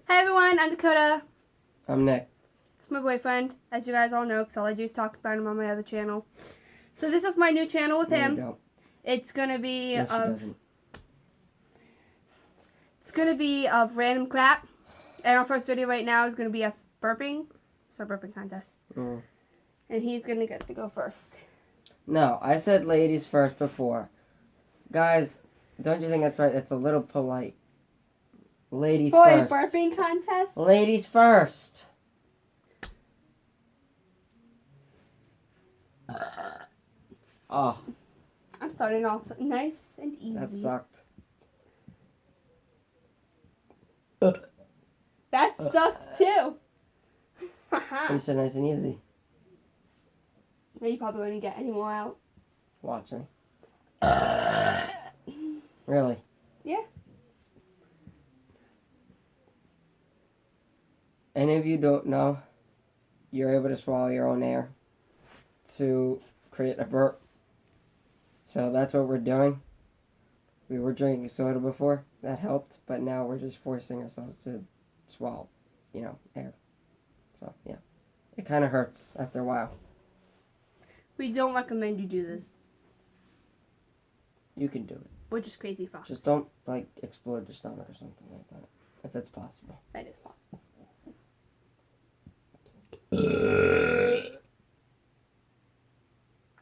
Hi everyone, I'm Dakota. I'm Nick. It's my boyfriend, as you guys all know, because all I do is talk about him on my other channel. So this is my new channel with him. No, you don't. It's gonna be No, she doesn't. It's gonna be of random crap. And our first video right now is gonna be us burping. It's our burping contest. Mm. And he's gonna get to go first. No, I said ladies first before. Guys, don't you think that's right? It's a little polite. Ladies For first. a burping contest? Ladies first. Oh, I'm starting off nice and easy. that sucked. That sucks too. You said nice and easy. Now you probably won't get any more out. Watch me. Really? Yeah. Any of you don't know, you're able to swallow your own air to create a burp. So that's what we're doing. We were drinking soda before. That helped. But now we're just forcing ourselves to swallow, air. So, yeah. It kind of hurts after a while. We don't recommend you do this. You can do it. We're just crazy fox. Just don't, explode your stomach or something like that. If it's possible. That is possible.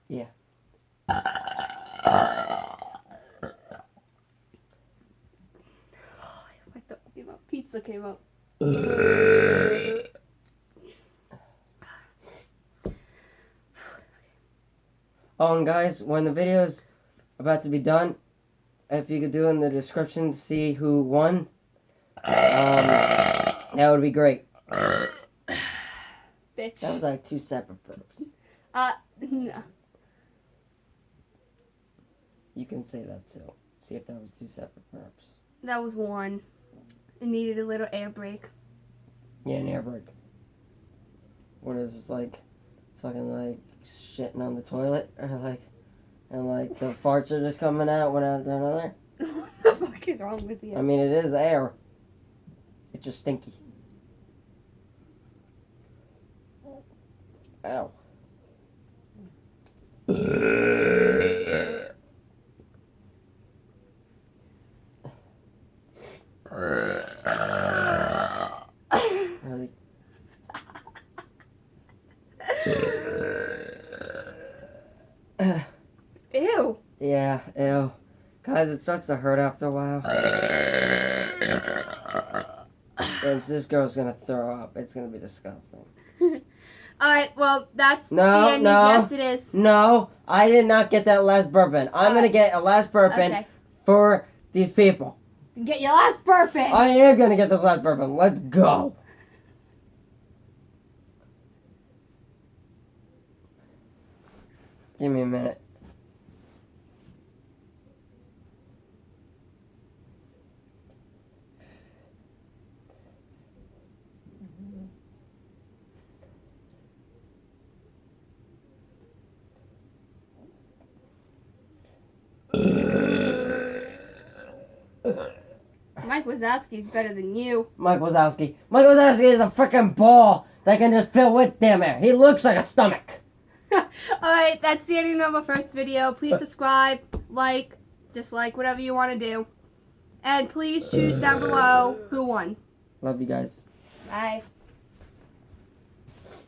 Yeah. My throat came up. Pizza came up. Oh, and guys, when the video's about to be done, if you could do in the description, see who won, that would be great. Bitch. That was like two separate burps. No. You can say that too. See if that was two separate burps. That was one. It needed a little air break. Yeah, an air break. What is this, fucking shitting on the toilet? Or and the farts are just coming out one after another? What the fuck is wrong with you? I mean, it is air. It's just stinky. Ow. Really? Ew. Yeah, ew. Guys, it starts to hurt after a while. This girl's gonna throw up. It's gonna be disgusting. Alright, well, that's the No, ending. no. Yes, it is. No, I did not get that last burping. I'm gonna get a last burping Okay. for these people. Get your last burping. I am gonna get this last burping. Let's go. Give me a minute. Mike Wazowski's better than you. Mike Wazowski. Mike Wazowski is a freaking ball that can just fill with damn air. He looks like a stomach. Alright, that's the ending of our first video. Please subscribe, like, dislike, whatever you want to do. And please choose down below who won. Love you guys. Bye.